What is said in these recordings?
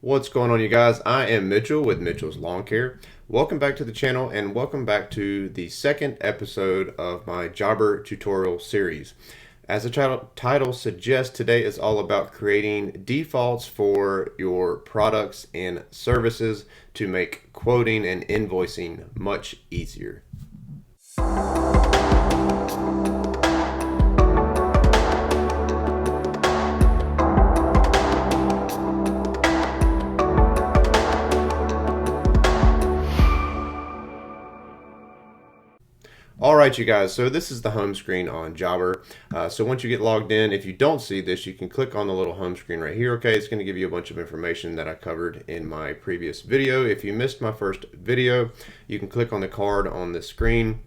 What's going on, you guys? I am Mitchell with Mitchell's Lawn Care. Welcome back to the channel and welcome back to the second episode of my Jobber tutorial series. As the title suggests, today is all about creating defaults for your products and services to make quoting and invoicing much easier. Alright, you guys, so this is the home screen on Jobber. So once you get logged in, if you don't see this, you can click on the little home screen right here. Okay, it's going to give you a bunch of information that I covered in my previous video. If you missed my first video, you can click on the card on the screen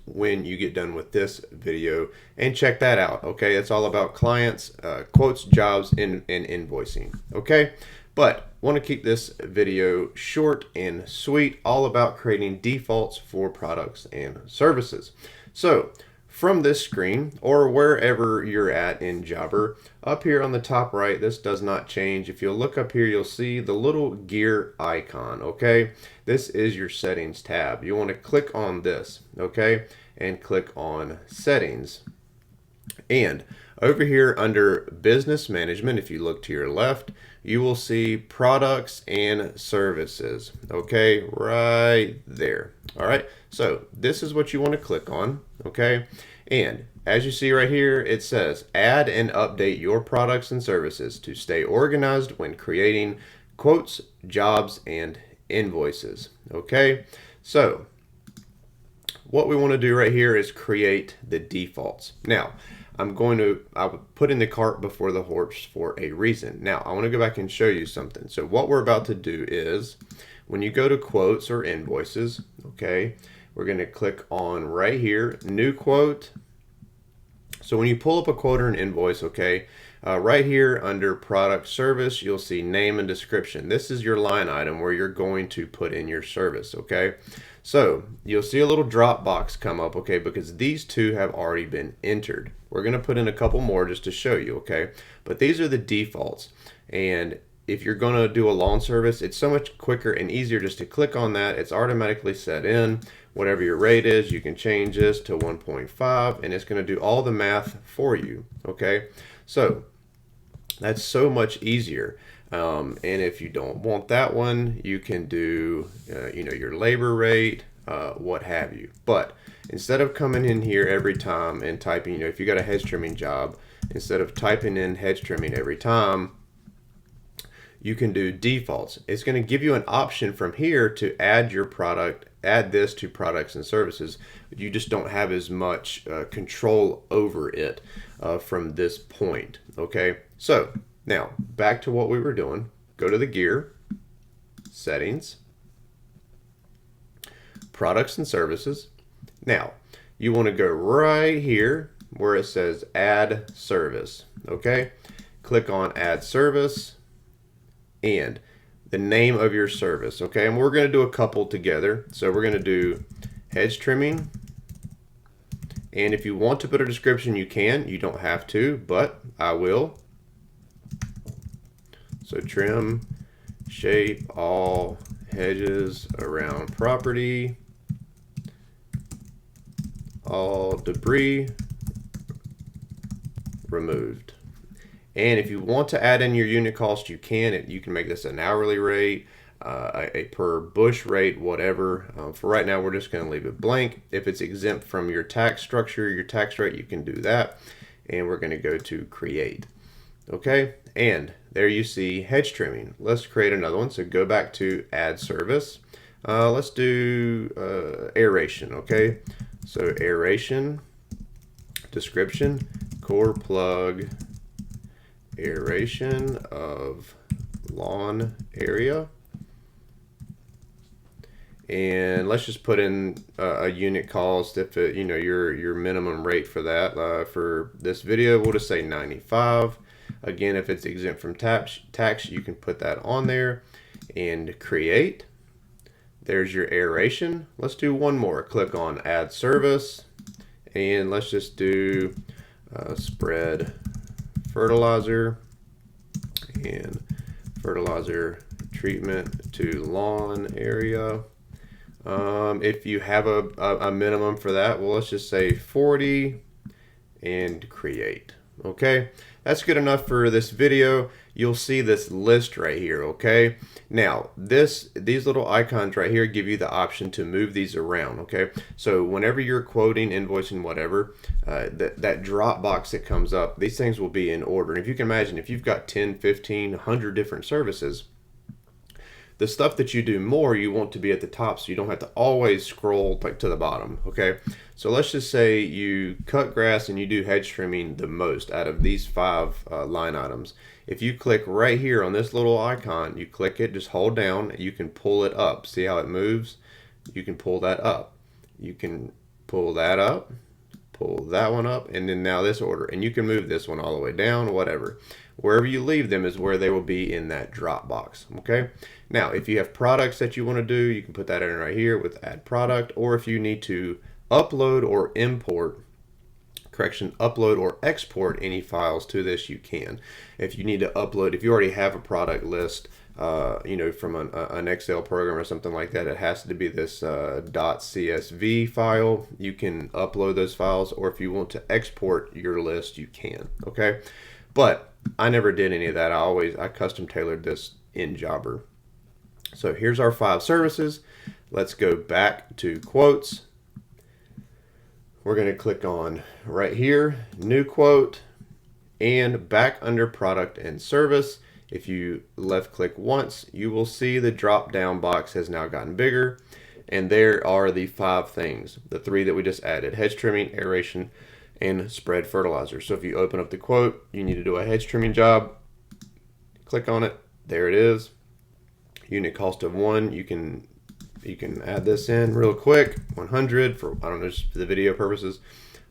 when you get done with this video and check that out. Okay, it's all about clients, quotes, jobs, and invoicing. Okay, but want to keep this video short and sweet, all about creating defaults for products and services. So from this screen or wherever you're at in Jobber, up here on the top right, this does not change. If you'll look up here, you'll see the little gear icon. Okay, this is your settings tab. You want to click on this, okay, and click on settings. And over here under business management, if you look to your left, you will see products and services. Okay, right there. All right, so this is what you want to click on. Okay, and as you see right here, it says add and update your products and services to stay organized when creating quotes, jobs, and invoices. Okay, so what we want to do right here is create the defaults. Now, I would put in the cart before the horse for a reason. Now, I want to go back and show you something. So what we're about to do is, when you go to quotes or invoices, okay, we're going to click on right here, new quote. So when you pull up a quote or an invoice, okay, right here under product service, you'll see name and description. This is your line item where you're going to put in your service, okay? So you'll see a little drop box come up, okay, because these two have already been entered. We're going to put in a couple more just to show you, okay? But these are the defaults. And if you're going to do a lawn service, it's so much quicker and easier just to click on that. It's automatically set in. Whatever your rate is, you can change this to 1.5 and it's going to do all the math for you, okay? So that's so much easier. And if you don't want that one, you can do, your labor rate, what have you. But instead of coming in here every time and typing, if you got a hedge trimming job, instead of typing in hedge trimming every time, you can do defaults. It's going to give you an option from here to add your product, add this to products and services. You just don't have as much control over it from this point. Okay, so now back to what we were doing. Go to the gear, settings, products and services. Now you want to go right here where it says add service. Okay, click on add service and the name of your service. Okay, and we're going to do a couple together. So we're going to do hedge trimming. And if you want to put a description, you can. You don't have to, but I will. So trim, shape all hedges around property, all debris removed. And if you want to add in your unit cost, you can. You can make this an hourly rate, a per bush rate, whatever. For right now, we're just going to leave it blank. If it's exempt from your tax structure, your tax rate, you can do that. And we're going to go to create. Okay, and there you see hedge trimming. Let's create another one. So go back to add service. Let's do aeration. Okay, so aeration, description, core plug, aeration of lawn area. And let's just put in a unit cost if it, your minimum rate for that. For this video, we'll just say 95. Again, if it's exempt from tax, you can put that on there and create. There's your aeration. Let's do one more. Click on add service and let's just do spread fertilizer and fertilizer treatment to lawn area. If you have a minimum for that, well, let's just say 40 and create. Okay, that's good enough for this video. You'll see this list right here. Okay, now these little icons right here give you the option to move these around. Okay, so whenever you're quoting, invoicing, whatever, that drop box that comes up, these things will be in order. And if you can imagine, if you've got 10, 15, 100 different services, the stuff that you do more, you want to be at the top, so you don't have to always scroll like to the bottom. Okay, so let's just say you cut grass and you do hedge trimming the most out of these 5 line items. If you click right here on this little icon, you click it, just hold down, you can pull it up. See how it moves? You can pull that up. You can pull that up, pull that one up, and then now this order, and you can move this one all the way down, whatever. Wherever you leave them is where they will be in that drop box. Okay, now if you have products that you want to do, you can put that in right here with add product, or if you need to upload or upload or export any files to this, you can. If you need to upload, if you already have a product list, you know, from an Excel program or something like that, it has to be this .csv file. You can upload those files, or if you want to export your list, you can. Okay, but I never did any of that. I custom tailored this in Jobber. So here's our 5 services. Let's go back to quotes. We're going to click on right here, new quote, and back under product and service. If you left click once, you will see the drop down box has now gotten bigger, and there are the 5 things, the 3 that we just added: hedge trimming, aeration, and spread fertilizer. So if you open up the quote, you need to do a hedge trimming job, click on it, there it is. Unit cost of 1, you can add this in real quick, 100 for, I don't know, just for the video purposes.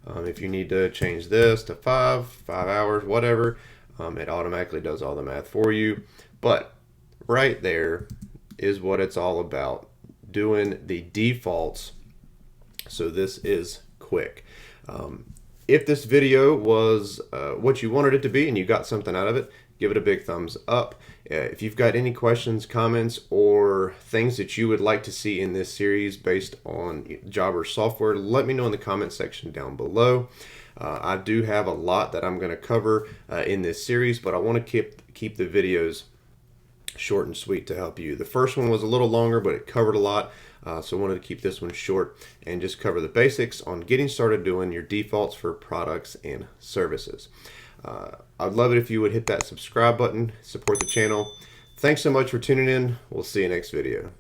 If you need to change this to 5 hours, whatever, it automatically does all the math for you. But right there is what it's all about, doing the defaults. So this is quick. If this video was what you wanted it to be and you got something out of it, give it a big thumbs up. If you've got any questions, comments, or things that you would like to see in this series based on Jobber software, let me know in the comment section down below. I do have a lot that I'm going to cover in this series, but I want to keep the videos short and sweet to help you. The first one was a little longer, but it covered a lot. So I wanted to keep this one short and just cover the basics on getting started doing your defaults for products and services. I'd love it if you would hit that subscribe button, support the channel. Thanks so much for tuning in. We'll see you next video.